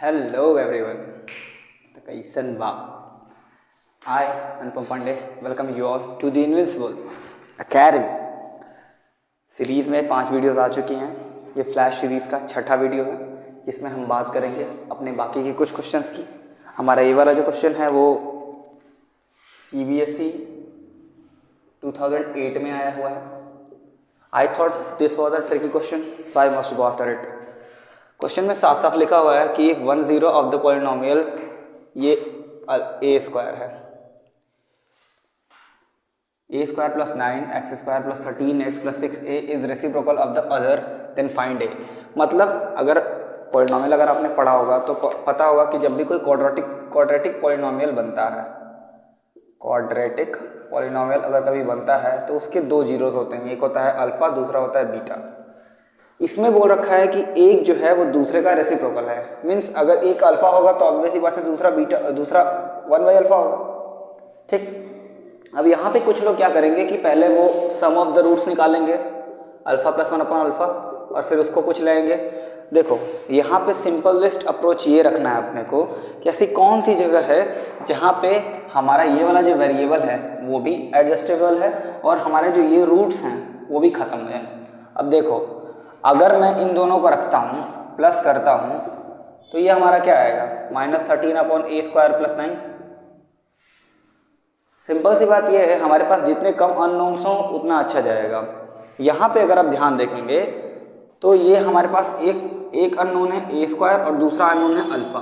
Hello everyone, तो कैसन बा। I Anupam Pandey welcome you all to the invincible academy. Series में 5 वीडियोस आ चुकी हैं। ये फ्लैश सीरीज़ का छठा वीडियो है जिसमें हम बात करेंगे अपने बाकी के कुछ क्वेश्चंस की। हमारा ये वाला जो क्वेश्चन है वो CBSE 2008 में आया हुआ है। I thought this was a tricky question so I must go after it. Question में साफ साफ लिखा हुआ है कि 1 0 ऑफ द पॉलिनोमियल ये ए स्क्वायर है, a square plus 9 x square plus 13 x plus 6a is reciprocal of the other then find a. मतलब अगर पॉलिनोमियल अगर आपने पढ़ा होगा तो पता होगा कि जब भी कोई क्वाड्रेटिक पॉलिनोमियल बनता है, क्वाड्रेटिक पॉलिनोमियल अगर कभी बनता है तो उसके 2 जीरोस होते हैं, एक होता है अल्फा, दूसरा होता है बीटा। इसमें बोल रखा है कि एक जो है वो दूसरे का रेसिप्रोकल है। मीन्स अगर एक अल्फा होगा तो ऑब्वियस ही बात है दूसरा 1/अल्फा होगा। ठीक, अब यहाँ पे कुछ लोग क्या करेंगे कि पहले वो सम ऑफ द रूट्स निकालेंगे, अल्फा प्लस 1 अपॉन अल्फा, और फिर उसको कुछ लेंगे। देखो यहाँ पे सिंपलेस्ट अप्रोच ये रखना है अपने को कि ऐसी कौन सी जगह है जहाँ पे हमारा ये वाला जो वेरिएबल है वो भी एडजस्टेबल है और हमारे जो ये रूट्स हैं वो भी खत्म हो जाए। अब देखो, अगर मैं इन दोनों को रखता हूँ प्लस करता हूँ तो ये हमारा क्या आएगा, -13 अपॉन ए स्क्वायर प्लस 9। सिंपल सी बात ये है, हमारे पास जितने कम अननोन्स हों उतना अच्छा जाएगा। यहाँ पे अगर आप ध्यान देखेंगे तो ये हमारे पास एक अननोन है ए स्क्वायर और दूसरा अननोन है अल्फा।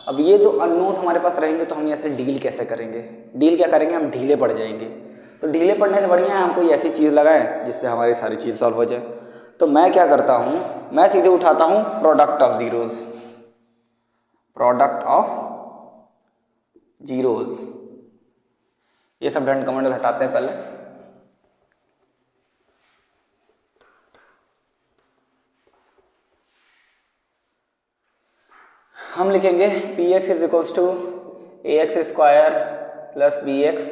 अब ये दो अननोन्स हमारे पास रहेंगे तो हम यहाँ से डील कैसे करेंगे? डील क्या करेंगे, हम ढीले पड़ जाएंगे। तो ढीले पड़ने से बढ़िया है हम कोई ऐसी चीज़ लगाएं जिससे हमारी सारी चीज़ सॉल्व हो जाए। तो मैं क्या करता हूँ, मैं सीधे उठाता हूँ product of zeros. Product of zeros, ये सब डंड कमांड हटाते हैं पहले। हम लिखेंगे px is equals to ax square plus bx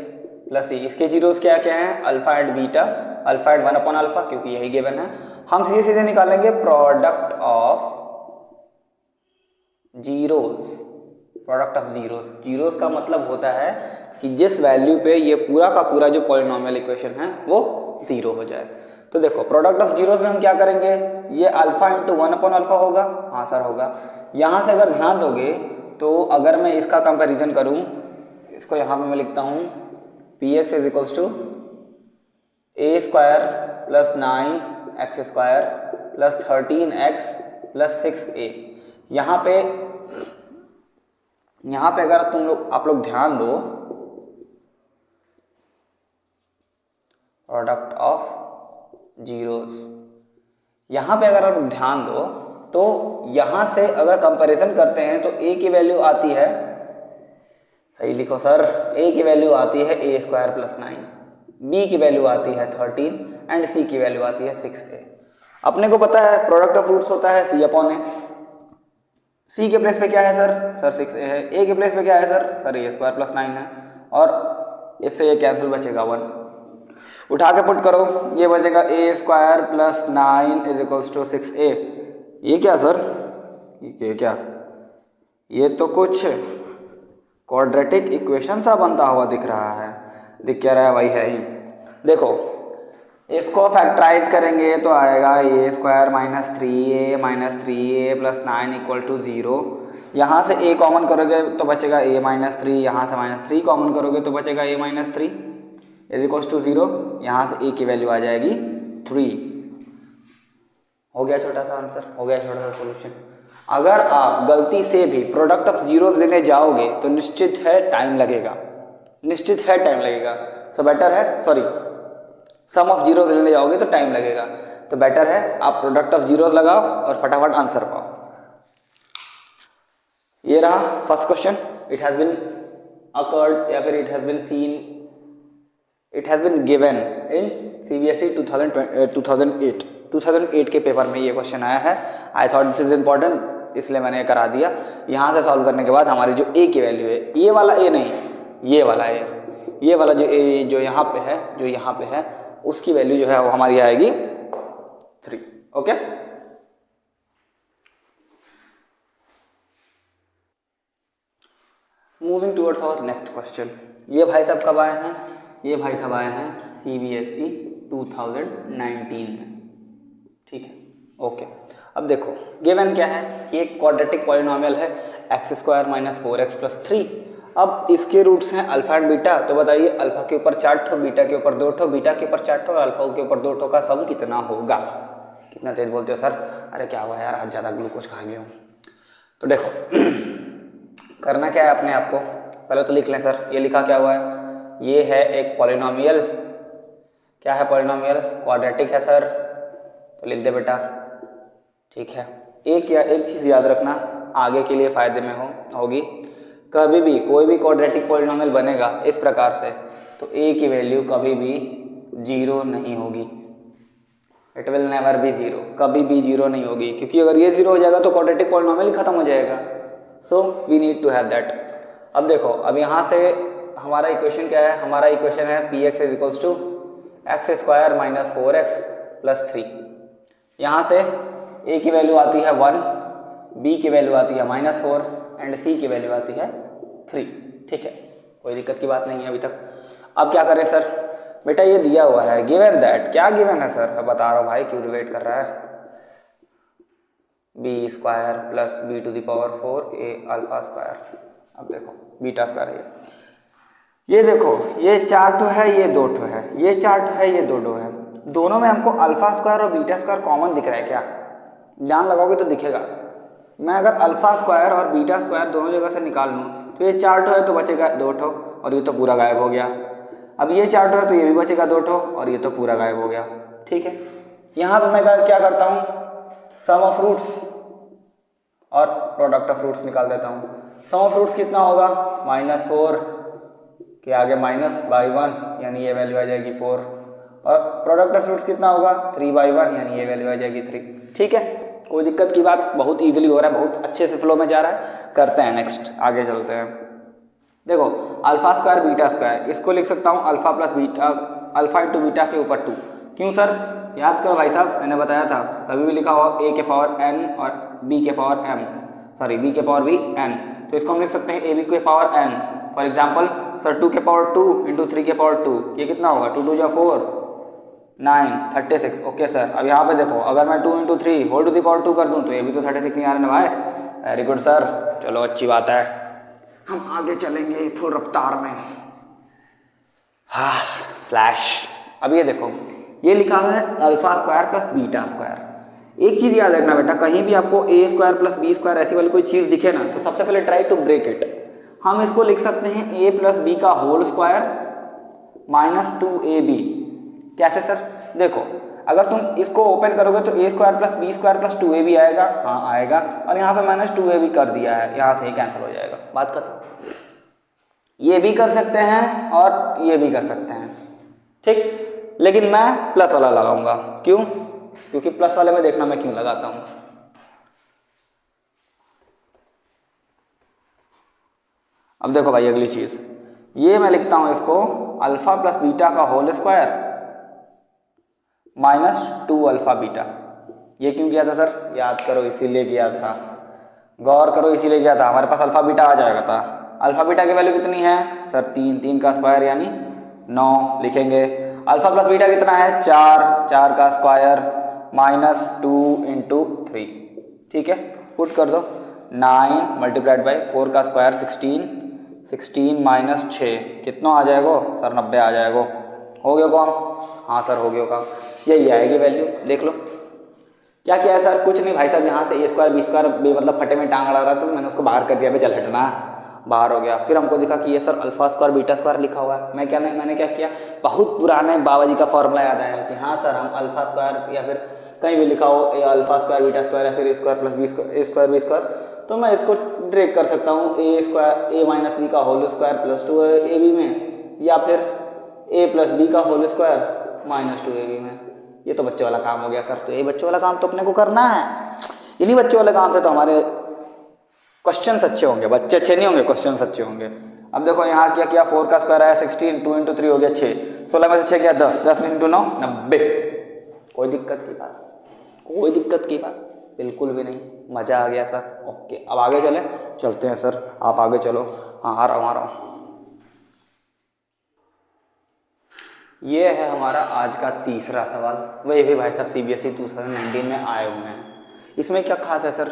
plus c। इसके जीरोस क्या क्या हैं, alpha and beta, alpha and 1 upon alpha क्योंकि यही गिवन है। हम सीधे सीधे निकालेंगे product of zeros. Product of zeros, zeros का मतलब होता है कि जिस वैल्यू पे ये पूरा का पूरा जो पॉलिनोमियल इक्वेशन है वो 0 हो जाए। तो देखो प्रोडक्ट ऑफ जीरोस में हम क्या करेंगे, ये अल्फा इंटू 1 अपॉन अल्फा होगा। हाँ सर होगा। यहाँ से अगर ध्यान दोगे तो अगर मैं इसका कंपैरिजन करूँ, इसको यहाँ पे मैं लिखता हूँ px is equals to a square plus 9x स्क्वायर प्लस 13x प्लस 6a। यहाँ पे अगर आप लोग ध्यान दो, प्रोडक्ट ऑफ जीरोस, यहाँ पे अगर आप ध्यान दो तो यहाँ से अगर कंपैरिजन करते हैं तो a की वैल्यू आती है, सही लिखो सर, a की वैल्यू आती है ए स्क्वायर प्लस 9, b की वैल्यू आती है 13 एंड c की वैल्यू आती है 6a। अपने को पता है प्रोडक्ट ऑफ रूट्स होता है c अपॉन ए। c के प्लेस पे क्या है सर 6a है। a के प्लेस पे क्या है सर ए स्क्वायर प्लस 9 है, और इससे ये कैंसिल बचेगा 1। उठा के पुट करो, ये बचेगा a square plus 9 is equals to 6a। ये क्या सर, ये क्या, ये तो कुछ क्वाड्रेटिक इक्वेशन सा बनता हुआ दिख रहा है। दिख क्या रहा है भाई, है ही। देखो इसको फैक्टराइज करेंगे तो आएगा a square -3a plus 9 equal to 0। यहाँ से a कॉमन करोगे तो बचेगा a -3, यहाँ से -3 कॉमन करोगे तो बचेगा a -3 इज इक्वल टू 0। यहाँ से a की वैल्यू आ जाएगी 3। हो गया छोटा सा आंसर, हो गया छोटा सा सोल्यूशन। अगर आप गलती से भी प्रोडक्ट ऑफ जीरोस लेने जाओगे तो निश्चित है टाइम लगेगा, निश्चित है टाइम लगेगा। तो बेटर है, सॉरी, सम ऑफ जीरोस लेने जाओगे तो टाइम लगेगा, तो बेटर है आप प्रोडक्ट ऑफ जीरोस लगाओ और फटाफट आंसर पाओ। ये रहा first question. It has been occurred या फिर it has been seen, it has been given in CBSE 2008 के पेपर में ये क्वेश्चन आया है। I thought this is important, इसलिए मैंने करा दिया। यहाँ से सॉल्व करने के बाद हमारी जो a की वैल्यू है, ये वाला a नहीं, ये वाला a, ये वाला जो a जो यहाँ पे है उसकी वैल्यू जो है वो हमारी आएगी 3। Okay, moving towards our next question. ये भाई साहब कब आए हैं? ये भाई साहब आए हैं CBSE 2019 में, ठीक है, ओके। अब देखो गिवन क्या है कि एक क्वाड्रेटिक पॉलिनोमियल है x² - 4x + 3। अब इसके रूट्स हैं अल्फा एंड बीटा, तो बताइए अल्फा के ऊपर 4 ठो, बीटा के ऊपर 2 ठो, बीटा के ऊपर 4 ठो, अल्फा के ऊपर 2 ठो का सम कितना होगा? कितना तेज बोलते हो सर? अरे क्या हुआ यार, आज ज़्यादा ग्लूकोज खा गया हूँ। तो देखो करना क्या है अपने आप को, पहले तो लिख लें सर। ये लिखा क्या हुआ है? ये है एक पॉलिनोमियल। क्या है पॉलिनोमियल? क्वाड्रेटिक है सर, तो लिख दे बेटा, ठीक है। एक चीज़ याद रखना आगे के लिए फ़ायदे में होगी, कभी भी कोई भी क्वाड्रेटिक पॉलिनोमियल बनेगा इस प्रकार से तो a की वैल्यू कभी भी 0 नहीं होगी। इट विल नेवर बी 0, कभी भी 0 नहीं होगी, क्योंकि अगर ये 0 हो जाएगा तो क्वाड्रेटिक पॉलिनोमियल ही खत्म हो जाएगा। So we need to have that. अब देखो, अब यहाँ से हमारा इक्वेशन क्या है? हमारा इक्वेशन है px = x² - 4x + 3। यहाँ से a की वैल्यू आती है 1, b की वैल्यू आती है -4 एंड c की वैल्यू आती है 3, ठीक है, कोई दिक्कत की बात नहीं है अभी तक। अब क्या करें सर? बेटा ये दिया हुआ है गिवन दैट, क्या गिवन है सर? अब बता रहा हूँ भाई, क्यों रिलेट कर रहा है? b² + b⁴ a⁴। अब देखो β² है ये देखो, ये 4 ठो है, ये 2 ठो है, ये 4 ठो है, ये 2 ठो है, दोनों में हमको α² और β² कॉमन दिख रहा है क्या? ध्यान लगाओगे तो दिखेगा। मैं अगर α² और β² दोनों जगह से निकाल लूँ तो ये 4 ठो है तो बचेगा 2 ठो, और ये तो पूरा गायब हो गया। अब ये 4 ठो है तो ये भी बचेगा 2 ठो, और ये तो पूरा गायब हो गया, ठीक है। यहाँ पे मैं क्या करता हूँ? सम ऑफ रूट्स और प्रोडक्ट ऑफ रूट्स निकाल देता हूँ। सम ऑफ रूट्स कितना होगा? -4 के आगे -/1 यानी ये वैल्यू आ जाएगी 4, और प्रोडक्ट ऑफ रूट्स कितना होगा? 3/1 यानी ये वैल्यू आ जाएगी 3, ठीक है। कोई दिक्कत की बात, बहुत इजीली हो रहा है, बहुत अच्छे से फ्लो में जा रहा है। करते हैं नेक्स्ट, आगे चलते हैं। देखो α² β², इसको लिख सकता हूँ अल्फा + बीटा, अल्फा × बीटा के ऊपर 2। क्यों सर? याद करो भाई साहब, मैंने बताया था कभी भी लिखा हो a के पावर n और b के पावर m, सॉरी b के पावर b n, तो इसको हम लिख सकते हैं ab के power n। For example sir 2 के पावर 2 × 3 के पावर 2, ये कितना होगा? 2 × 2 = 4, 9, 36। Okay sir. अब यहाँ पे देखो, अगर मैं 2 × 3 होल टू द पावर 2 कर दूँ तो ये भी तो 36 ही आ रहा है भाई। वेरी गुड सर, चलो अच्छी बात है, हम आगे चलेंगे फुल रफ्तार में। हाँ फ्लैश। अब ये देखो, ये लिखा हुआ है α² + β²। एक चीज़ याद रखना बेटा, कहीं भी आपको a² + b² ऐसी वाली कोई चीज़ दिखे ना तो सबसे पहले ट्राई टू ब्रेक इट। हम इसको लिख सकते हैं a + b का होल स्क्वायर -2ab। कैसे सर? देखो अगर तुम इसको ओपन करोगे तो a² + b² + 2ab आएगा, हाँ आएगा, और यहाँ पे -2ab कर दिया है, यहाँ से ही कैंसिल हो जाएगा, बात खत्म। ये भी कर सकते हैं और ये भी कर सकते हैं, ठीक, लेकिन मैं प्लस वाला लगाऊंगा। क्यों? क्योंकि प्लस वाले में देखना मैं क्यों लगाता हूँ। अब देखो भाई अगली चीज, ये मैं लिखता हूं इसको अल्फा + बीटा का होल स्क्वायर -2α बीटा। ये क्यों किया था सर? याद करो, इसीलिए किया था, गौर करो, इसीलिए किया था। हमारे पास अल्फा बीटा आ जाएगा था। अल्फा बीटा की वैल्यू कितनी है सर? 3 का स्क्वायर यानी 9 लिखेंगे। अल्फा + बीटा कितना है? 4 का स्क्वायर -2 × 3, ठीक है, पुट कर दो। 9 × 4 का स्क्वायर 16 - 6 कितना आ जाएगा सर? 90 आ जाएगा। हो गया काम? हाँ सर हो गया काम, यही आएगी वैल्यू। देख लो क्या किया है सर? कुछ नहीं भाई साहब, यहाँ से a² b² मतलब फटे में टांग अड़ा रहा था तो मैंने उसको बाहर कर दिया, चल हटना, बाहर हो गया। फिर हमको दिखा कि ये सर α² β² लिखा हुआ है। मैंने क्या किया, बहुत पुराने बाबा जी का फॉर्मूला याद आया कि हाँ सर हम α² या फिर कहीं भी लिखा हो α² β² या फिर a² + b², तो मैं इसको ड्रैग कर सकता हूँ a - b का होल स्क्वायर +2ab में, या फिर a + b का होल स्क्वायर -2ab में। ये तो बच्चों वाला काम हो गया सर। तो ये बच्चों वाला काम तो अपने को करना है। इन्हीं बच्चों वाले काम से तो हमारे क्वेश्चन अच्छे होंगे। बच्चे अच्छे नहीं होंगे, क्वेश्चन अच्छे होंगे। अब देखो यहाँ क्या किया, 4 का स्क्वायर आया 16, 2 × 3 हो गया 6, 16 में से 6 गया 10, 10 में × 9 90। कोई दिक्कत की बात? कोई दिक्कत की बात बिल्कुल भी नहीं, मज़ा आ गया सर। ओके अब आगे चलते हैं सर, आप आगे चलो। हाँ आ रहा हूँ। ये है हमारा आज का तीसरा सवाल, वही भी भाई साहब CBSE 2019 में आए हुए हैं। इसमें क्या खास है सर?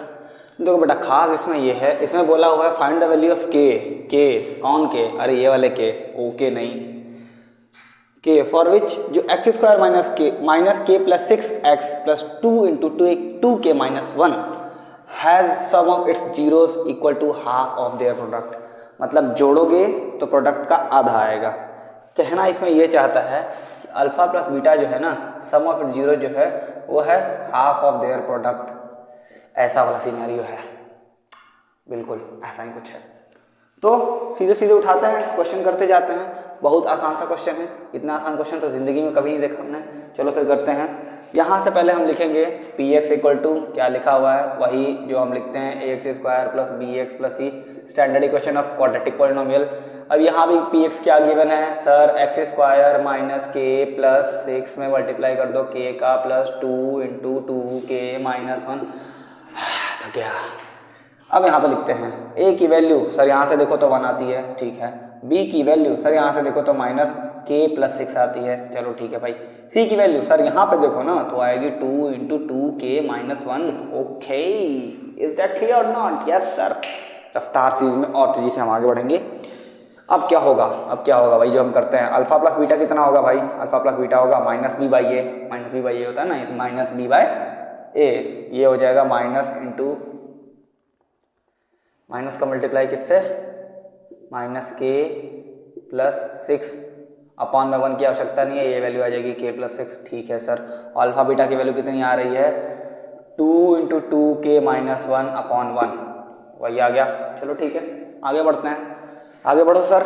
देखो बेटा, खास इसमें ये है, इसमें बोला हुआ है फाइंड द वैल्यू ऑफ के कौन के? अरे ये वाले के, ओके नहीं, के फॉर विच जो x square minus k plus 6x plus 2 into 2k minus 1 has sum of its zeros equal to half of their product. मतलब जोड़ोगे तो प्रोडक्ट का आधा आएगा। कहना इसमें यह चाहता है कि अल्फा प्लस बीटा जो है ना, सम ऑफ इट जीरो जो है वो है हाफ ऑफ देयर प्रोडक्ट। ऐसा वाला सिनेरियो है, बिल्कुल ऐसा ही कुछ है। तो सीधे सीधे उठाते हैं, क्वेश्चन करते जाते हैं। बहुत आसान सा क्वेश्चन है, इतना आसान क्वेश्चन तो जिंदगी में कभी नहीं देखा हमने। चलो फिर करते हैं। यहाँ से पहले हम लिखेंगे px इक्वल टू क्या लिखा हुआ है, वही जो हम लिखते हैं ax square plus bx plus c, standard equation of quadratic polynomial. अब यहाँ भी px क्या गिवन है sir? X square minus k plus 6 में मल्टीप्लाई कर दो k का प्लस 2 इंटू 2k माइनस 1। तो क्या, अब यहाँ पे लिखते हैं a की वैल्यू सर यहाँ से देखो तो 1 आती है, ठीक है। b की वैल्यू सर यहाँ से देखो तो माइनस k प्लस 6 आती है, चलो ठीक है भाई। c की वैल्यू सर यहाँ पे देखो ना तो आएगी 2 into 2k minus 1। Okay, is that clear और नॉट? Yes sir. रफ्तार सीरीज में और तेजी से हम आगे बढ़ेंगे। अब क्या होगा? अब क्या होगा भाई जो हम करते हैं, अल्फा प्लस बीटा कितना होगा भाई? अल्फा प्लस बीटा होगा minus b by a, minus b by a होता है ना, माइनस बी बाई ए। ये हो जाएगा माइनस इंटू माइनस का मल्टीप्लाई किससे? माइनस के प्लस 6 अपॉन में 1 की आवश्यकता नहीं है, ये वैल्यू आ जाएगी k प्लस 6, ठीक है सर। अल्फा बीटा की वैल्यू कितनी आ रही है? 2 इंटू 2k माइनस 1 अपॉन 1, वही आ गया। चलो ठीक है, आगे बढ़ते हैं। आगे बढ़ो सर।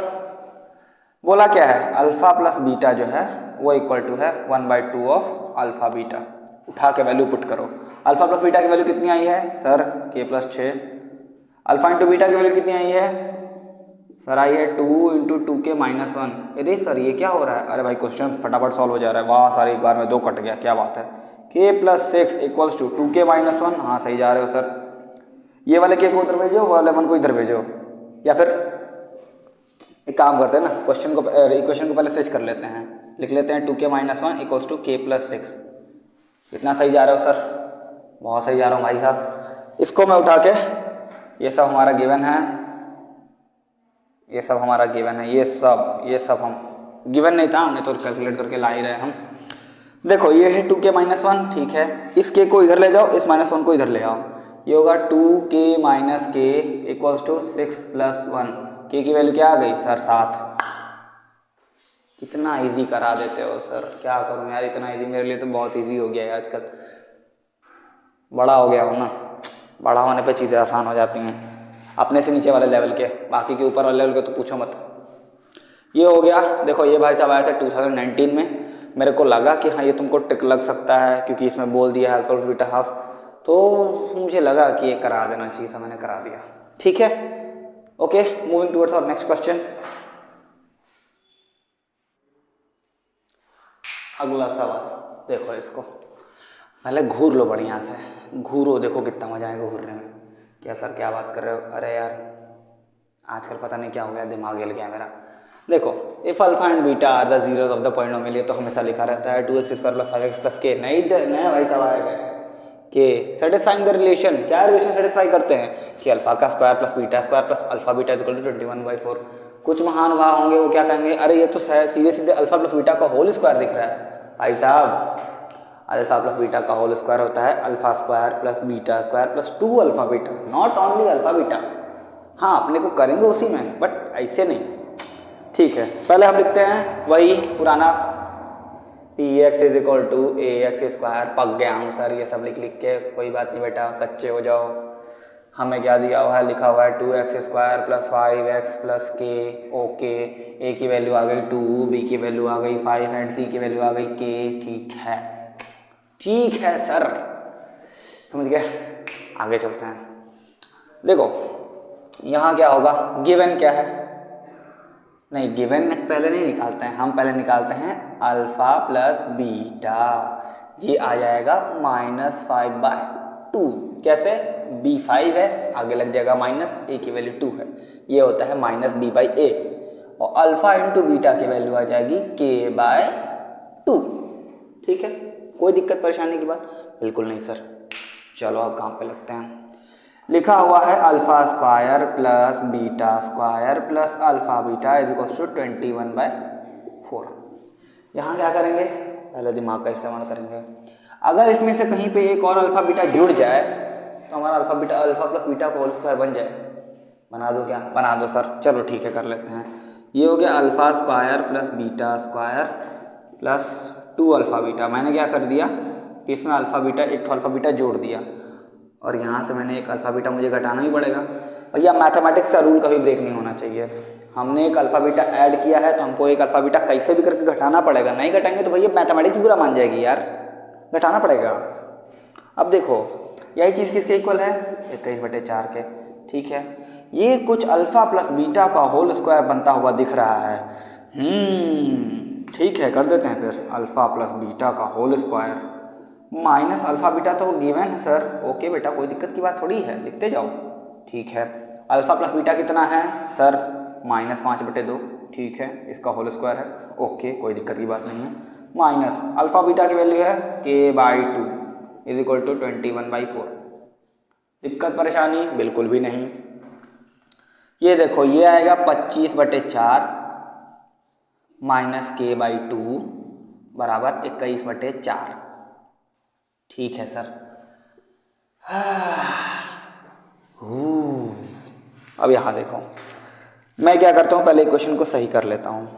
बोला क्या है? अल्फा प्लस बीटा जो है वो इक्वल टू है 1/2 ऑफ अल्फा बीटा। उठा के वैल्यू पुट करो। अल्फा प्लस बीटा की वैल्यू कितनी आई है sir? k plus 6। Alpha into beta की वैल्यू कितनी आई है सर? आई है 2 इंटू 2k माइनस 1। अरे सर ये क्या हो रहा है? अरे भाई क्वेश्चन फटाफट सॉल्व हो जा रहा है। वाह सर, एक बार में 2 कट गया, क्या बात है। k plus 6 equals to 2k minus 1। हाँ सही जा रहे हो सर। ये वाले k को उधर भेजो, वो वाले 1 को इधर भेजो, या फिर एक काम करते हैं ना, इक्वेशन को पहले स्विच कर लेते हैं, लिख लेते हैं 2k minus 1 equals to k plus 6। इतना सही जा रहे हो सर? बहुत सही जा रहा हूँ भाई साहब। इसको मैं उठा के, ये सब हमारा गिवन है, ये सब हमारा गिवन है, ये सब हम गिवन नहीं था, हमने तो कैलकुलेट करके ला ही रहे हम। देखो ये है 2k माइनस 1, ठीक है। इस k को इधर ले जाओ, इस माइनस 1 को इधर ले आओ, ये होगा 2k minus k equals to 6 plus 1। k की वैल्यू क्या आ गई सर? 7। कितना इजी करा देते हो सर, क्या करूं यार, इतना इजी मेरे लिए तो बहुत इजी हो गया है आजकल। बड़ा हो गया हूँ ना, बड़ा होने पे चीज़ें आसान हो जाती हैं। अपने से नीचे वाले लेवल के, बाकी के ऊपर वाले लेवल के तो पूछो मत। ये हो गया। देखो ये भाई साहब आया था 2019 में। मेरे को लगा कि हाँ ये तुमको ट्रिक लग सकता है, क्योंकि इसमें बोल दिया है अल्फा प्लस बीटा हाफ, तो मुझे लगा कि ये करा देना चाहिए था, मैंने करा दिया, ठीक है। Okay, moving towards our next question. अगला सवाल देखो, इसको पहले घूर लो बढ़िया से, घूरो, देखो कितना मजा आएगा घूरने में। क्या सर क्या बात कर रहे हो? अरे यार आजकल पता नहीं क्या हो गया, दिमाग हिल गया मेरा। देखो if alpha and beta are the zeros of the polynomial, ये तो हमेशा लिखा रहता है 2x square plus 5x plus k। नहीं नया भाई साहब आएगा कि सेटिस्फाइंग द रिलेशन। क्या रिलेशन सेटिस्फाई करते हैं कि अल्फा का square plus beta square plus alpha beta equal to 21/4। कुछ महानुभाव होंगे वो क्या कहेंगे, अरे ये तो सीधे सीधे अल्फा प्लस बीटा का होल स्क्वायर दिख रहा है। भाई साहब अल्फा प्लस बीटा का होल स्क्वायर होता है alpha square plus beta square plus 2 alpha beta, not only alpha beta. हाँ अपने को करेंगे उसी में, बट ऐसे नहीं, ठीक है। पहले हम लिखते हैं वही पुराना px is equal to ax square. पक गया हूँ सर ये सब लिख लिख के, कोई बात नहीं बेटा, कच्चे हो जाओ। हमें क्या दिया हुआ है? लिखा हुआ है 2x square plus 5x plus k। Okay, a की वैल्यू आ गई 2, b की वैल्यू आ गई 5 एंड c की वैल्यू आ गई k। ठीक है, ठीक है सर, समझ गए। आगे चलते हैं। देखो यहाँ क्या होगा, गिवन क्या है? नहीं, गिवन पहले नहीं निकालते हैं हम, पहले निकालते हैं अल्फा प्लस बीटा। ये आ जाएगा -5/2। कैसे? b5 है, आगे लग जाएगा माइनस, a की वैल्यू 2 है, ये होता है माइनस b/a। और अल्फा इंटू बीटा की वैल्यू आ जाएगी k/2। ठीक है, कोई दिक्कत परेशानी की बात बिल्कुल नहीं सर। चलो अब काम पे लगते हैं। लिखा हुआ है alpha square plus beta square plus alpha beta is equals to 21/4। यहाँ क्या करेंगे, पहले दिमाग का इस्तेमाल करेंगे। अगर इसमें से कहीं पे एक और अल्फा बीटा जुड़ जाए तो हमारा अल्फा प्लस बीटा का होल स्क्वायर बन जाए। बना दो क्या, बना दो सर, चलो ठीक है कर लेते हैं। ये हो गया alpha square plus beta square plus 2 alpha beta. मैंने क्या कर दिया कि इसमें अल्फा बीटा, एक अल्फा बीटा जोड़ दिया, और यहाँ से मैंने एक अल्फा बीटा मुझे घटाना ही पड़ेगा। भैया मैथमेटिक्स का रूल कभी ब्रेक नहीं होना चाहिए। हमने एक अल्फा बीटा ऐड किया है तो हमको एक अल्फा बीटा कैसे भी करके घटाना पड़ेगा, नहीं घटाएंगे तो भैया मैथमेटिक्स बुरा मान जाएगी यार, घटाना पड़ेगा। अब देखो यही चीज़ किसके इक्वल है, 21/4 के। ठीक है, ये कुछ अल्फा प्लस बीटा का होल स्क्वायर बनता हुआ दिख रहा है। ठीक है, कर देते हैं फिर अल्फा प्लस बीटा का whole square minus alpha beta तो गिवन है सर। ओके बेटा, कोई दिक्कत की बात थोड़ी है, लिखते जाओ। ठीक है, अल्फा प्लस बीटा कितना है सर, -5/2। ठीक है, इसका होल स्क्वायर है। ओके, कोई दिक्कत की बात नहीं है। माइनस अल्फा बीटा की वैल्यू है k/2 इज इक्वल टू 21/4। दिक्कत परेशानी बिल्कुल भी नहीं। ये देखो ये आएगा 25/4 माइनस k/2 बराबर 21/4। ठीक है सर। अब यहाँ देखो, मैं क्या करता हूँ, पहले क्वेश्चन को सही कर लेता हूँ।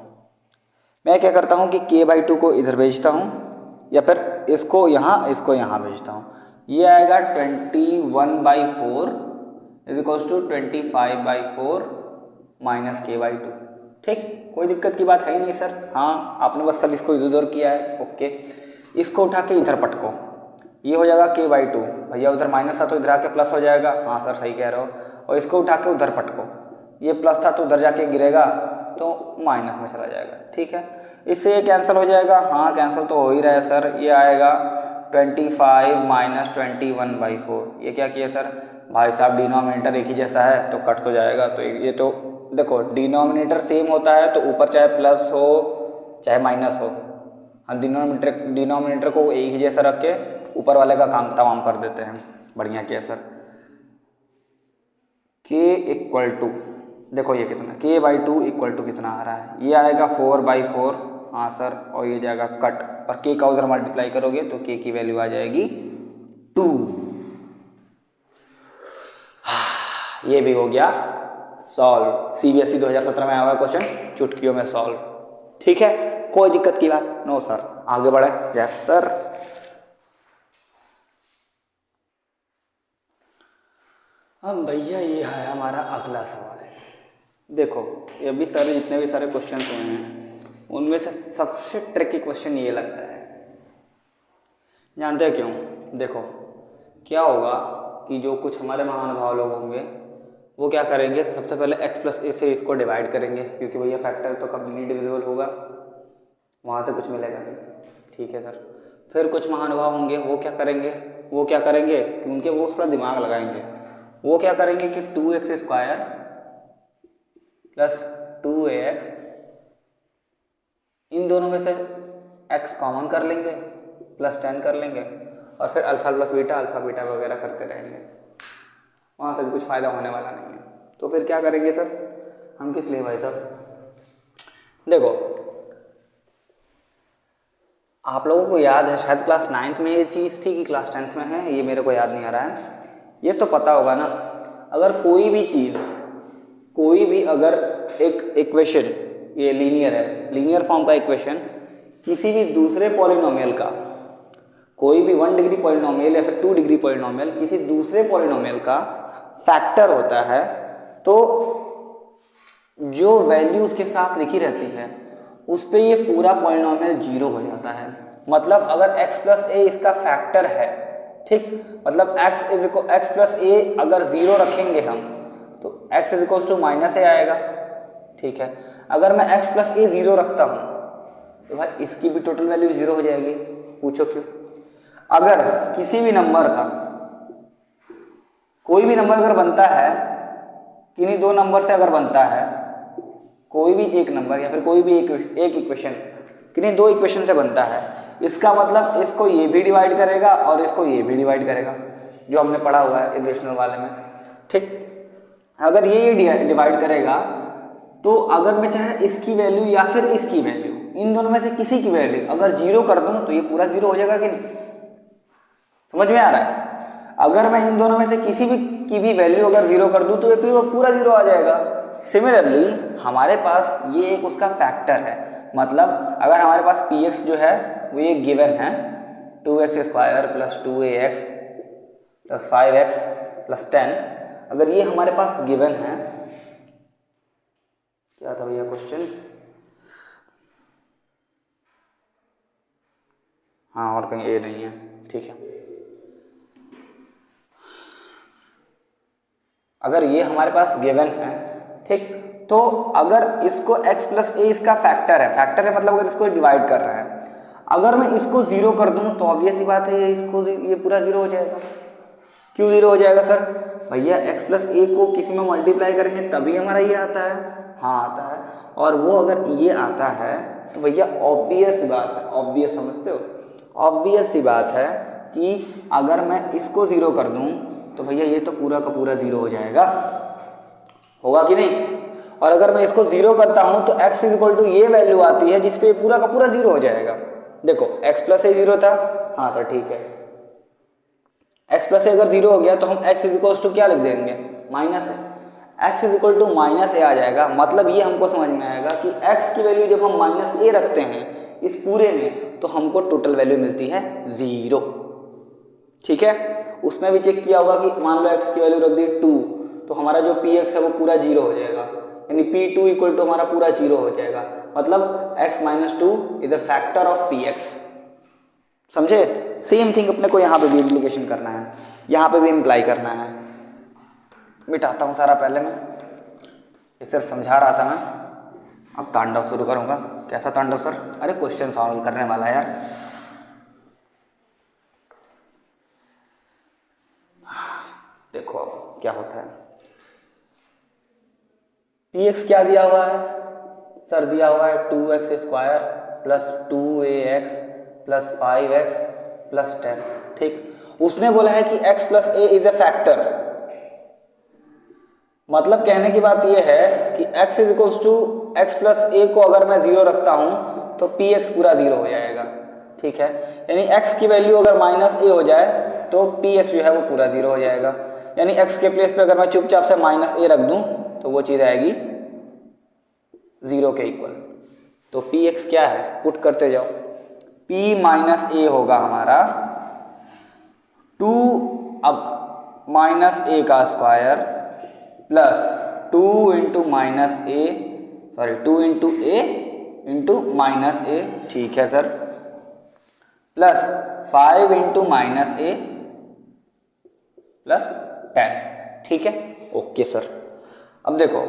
मैं क्या करता हूँ कि k/2 को इधर भेजता हूँ, या फिर इसको यहाँ भेजता हूँ। ये आएगा 21/4 is equals to 25/4 minus k/2। ठीक, कोई दिक्कत की बात है ही नहीं सर। हाँ, आपने बस कल इसको इधर उधर किया है। ओके, इसको उठा के इधर पटको, ये हो जाएगा k/2। भैया उधर माइनस था तो इधर आके प्लस हो जाएगा। हाँ सर सही कह रहे हो। और इसको उठा के उधर पटको, ये प्लस था तो उधर जाके गिरेगा तो माइनस में चला जाएगा। ठीक है, इससे ये कैंसिल हो जाएगा। हाँ कैंसिल तो हो ही रहा है सर। ये आएगा 25 माइनस 21/4। ये क्या किया सर, भाई साहब डिनोमिनेटर एक ही जैसा है तो कट तो जाएगा। तो ये तो देखो डिनोमिनेटर सेम होता है तो ऊपर चाहे प्लस हो चाहे माइनस हो, हम डिनोमिनेटर को एक ही जैसा रख के ऊपर वाले का काम तमाम कर देते हैं। बढ़िया किया सर। k इक्वल टू, देखो ये कितना k/2 इक्वल टू कितना आ रहा है, ये आएगा 4/4। हाँ सर, और ये जाएगा कट, और k का उधर मल्टीप्लाई करोगे तो k की वैल्यू आ जाएगी 2। ये भी हो गया सॉल्व। CBSE 2017 में आया हुआ क्वेश्चन, चुटकियों में सॉल्व। ठीक है, कोई दिक्कत की बात नो सर। आगे बढ़े। Yes sir. अब भैया ये है हमारा अगला सवाल। देखो ये भी सारे जितने भी सारे क्वेश्चन हुए हैं उनमें से सबसे ट्रिकी क्वेश्चन ये लगता है। जानते हैं क्यों? देखो क्या होगा कि जो कुछ हमारे महानुभाव लोग होंगे वो क्या करेंगे, सबसे पहले x प्लस ए से इसको डिवाइड करेंगे, क्योंकि भैया फैक्टर तो कभी नहीं डिविजिबल होगा, वहाँ से कुछ मिलेगा नहीं। ठीक है सर। फिर कुछ महानुभाव होंगे वो क्या करेंगे कि उनके वो थोड़ा दिमाग लगाएंगे। वो क्या करेंगे कि 2x² प्लस 2ax, इन दोनों में से x कॉमन कर लेंगे, प्लस 10 कर लेंगे, और फिर अल्फा प्लस बीटा वगैरह करते रहेंगे। वहाँ से भी कुछ फ़ायदा होने वाला नहीं है। तो फिर क्या करेंगे सर हम, किस लिए भाई साहब? देखो आप लोगों को याद है शायद क्लास 9th में ये चीज़ थी कि क्लास 10th में है, ये मेरे को याद नहीं आ रहा है। ये तो पता होगा ना, अगर कोई भी चीज़, कोई भी अगर एक इक्वेशन, ये लीनियर है, लीनियर फॉर्म का इक्वेशन किसी भी दूसरे पॉलिनोमियल का, कोई भी 1 डिग्री पॉलिनोमियल या फिर 2 डिग्री पॉलिनोमियल किसी दूसरे पॉलिनोमियल का फैक्टर होता है, तो जो वैल्यू उसके साथ लिखी रहती है उस पे ये पूरा पॉलिनोमियल 0 हो जाता है। मतलब अगर x प्लस ए इसका फैक्टर है, ठीक, मतलब x प्लस ए अगर 0 रखेंगे हम तो x is equals to minus a आएगा। ठीक है, अगर मैं x प्लस ए 0 रखता हूँ तो भाई इसकी भी टोटल वैल्यू 0 हो जाएगी। पूछो क्यों? अगर किसी भी नंबर का कोई भी नंबर अगर बनता है, किन्हीं दो नंबर से अगर बनता है कोई भी एक नंबर या फिर कोई भी एक इक्वेशन, किन्हीं दो इक्वेशन से बनता है, इसका मतलब इसको ये भी डिवाइड करेगा और इसको ये भी डिवाइड करेगा, जो हमने पढ़ा हुआ है इक्वेशनल वाले में। ठीक, अगर ये डिवाइड करेगा तो अगर मैं चाहे इसकी वैल्यू या फिर इसकी वैल्यू, इन दोनों में से किसी की वैल्यू अगर जीरो कर दूं तो ये पूरा जीरो हो जाएगा कि नहीं? समझ में आ रहा है? अगर मैं इन दोनों में से किसी भी की भी वैल्यू अगर जीरो कर दूं तो ये पूरा जीरो आ जाएगा। सिमिलरली हमारे पास ये एक उसका फैक्टर है, मतलब अगर हमारे पास px जो है वो ये गिवन है 2x square plus 2ax plus 5x plus 10, अगर ये हमारे पास गिवन है, क्या था भैया क्वेश्चन? हाँ, और कहीं ए नहीं है, ठीक है। अगर ये हमारे पास गिवन है, ठीक, तो अगर इसको x प्लस ए इसका फैक्टर है मतलब अगर इसको डिवाइड कर रहा है, अगर मैं इसको जीरो कर दूं तो ऑब्वियस ही बात है ये पूरा जीरो हो जाएगा। क्यों जीरो हो जाएगा सर? भैया x प्लस ए को किसी में मल्टीप्लाई करेंगे तभी हमारा ये आता है, हाँ आता है, और वो अगर ये आता है तो भैया ऑब्वियस बात है, ऑब्वियस समझते हो, ऑब्वियस सी बात है कि अगर मैं इसको जीरो कर दूं तो भैया ये तो पूरा का पूरा जीरो हो जाएगा, होगा कि नहीं? और अगर मैं इसको जीरो करता हूं तो x इक्वल टू ये वैल्यू आती है जिसपे पूरा का पूरा जीरो हो जाएगा। देखो x प्लस ए जीरो था, हाँ सर ठीक है, x प्लस ए अगर जीरो हो गया तो हम x इक्वल टू क्या लिख देंगे? Minus a. x equal to minus a आ जाएगा, मतलब ये हमको समझ में आएगा कि x की वैल्यू जब हम माइनस ए रखते हैं इस पूरे में तो हमको टोटल वैल्यू मिलती है जीरो। ठीक है, उसमें भी चेक किया होगा कि मान लो x की वैल्यू रख दी 2 तो हमारा जो px है वो पूरा जीरो हो जाएगा, यानी p2 इक्वल टू हमारा पूरा जीरो हो जाएगा, मतलब x minus 2 is a factor of px। समझे? सेम थिंग अपने को यहाँ पे भी इम्प्लीकेशन करना है, यहाँ पे भी इम्प्लाई करना है। मिटाता हूँ सारा, पहले मैं ये सिर्फ समझा रहा था मैं, अब तांडव शुरू करूँगा। कैसा तांडव सर? अरे क्वेश्चन सॉल्व करने वाला है यार। देखो अब क्या होता है, px क्या दिया हुआ है सर? दिया हुआ है 2x square plus 2ax plus 5x plus 10। ठीक, उसने बोला है कि x plus a is a factor, मतलब कहने की बात यह है कि x is equals to x plus a को अगर मैं जीरो रखता हूं तो px पूरा जीरो हो जाएगा। ठीक है, यानी x की वैल्यू अगर माइनस ए हो जाए तो px जो है वो पूरा जीरो हो जाएगा, यानी x के प्लेस पे अगर मैं चुपचाप से माइनस ए रख दूं तो वो चीज आएगी जीरो के इक्वल। तो px क्या है? पुट करते जाओ, p माइनस ए होगा हमारा 2 अब माइनस ए का स्क्वायर प्लस 2 इंटू माइनस ए, सॉरी 2 इंटू ए इंटू माइनस ए, ठीक है सर, प्लस 5 इंटू माइनस ए प्लस 10। ठीक है, ओके सर। अब देखो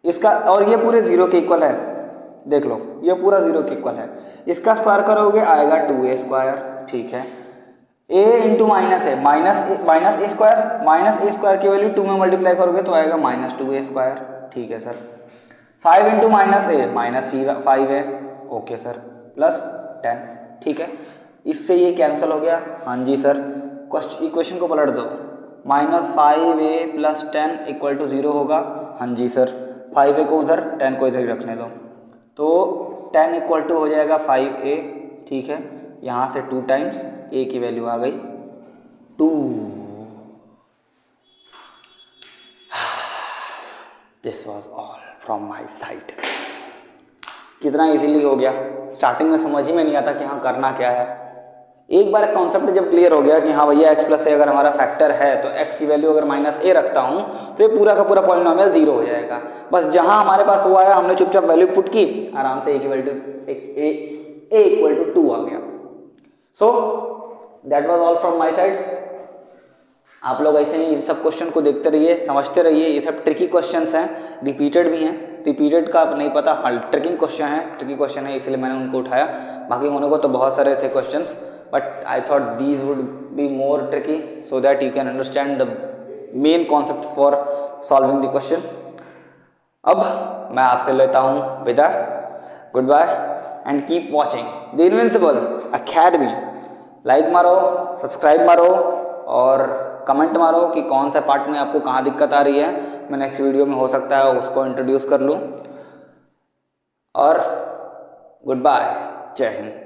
इसका, और ये पूरे जीरो के इक्वल है, देख लो ये पूरा जीरो के इक्वल है, इसका स्क्वायर करोगे आएगा 2a स्क्वायर। ठीक है, a into minus A, minus A square की वैल्यू 2 में मल्टीप्लाई करोगे तो आएगा माइनस 2a स्क्वायर। ठीक है सर, 5 इंटू माइनस ए माइनस 5 है, ओके सर, प्लस 10। ठीक है, इससे ये कैंसिल हो गया, हाँ जी सर। इक्वेशन को पलट दो, minus 5a plus 10 equal to 0 होगा, हाँ जी सर। 5a को उधर 10 को इधर ही रखने दो, तो 10 इक्वल टू हो जाएगा 5a। ठीक है, यहाँ से 2 टाइम्स a की वैल्यू आ गई 2। This was all from my side. कितना इजीली हो गया, स्टार्टिंग में समझ ही में नहीं आता कि हाँ करना क्या है। एक बार कॉन्सेप्ट जब क्लियर हो गया कि हाँ भैया x प्लस ए अगर हमारा फैक्टर है तो x की वैल्यू अगर माइनस ए रखता हूँ तो ये पूरा का पूरा पॉलिनोमियल जीरो हो जाएगा। बस जहाँ हमारे पास वो आया हमने चुपचाप वैल्यू पुट की, आराम से ए इक्वल टू 2 आ गया। So that was all from my side. आप लोग ऐसे ही सब क्वेश्चन को देखते रहिए, समझते रहिए। ये सब ट्रिकी क्वेश्चंस हैं, रिपीटेड भी हैं, रिपीटेड का नहीं पता, हाँ ट्रिकी क्वेश्चन है इसलिए मैंने उनको उठाया। बाकी होने को तो बहुत सारे थे questions, but I thought these would be more tricky so that you can understand the main concept for solving the question. अब मैं आपसे लेता हूँ विदा, good bye and keep watching the invincible academy. Like मारो, सब्सक्राइब मारो और comment मारो कि कौन सा पार्ट में आपको कहाँ दिक्कत आ रही है। मैं नेक्स्ट वीडियो में हो सकता है उसको इंट्रोड्यूस कर लूँ। और गुड बाय, जय हिंद।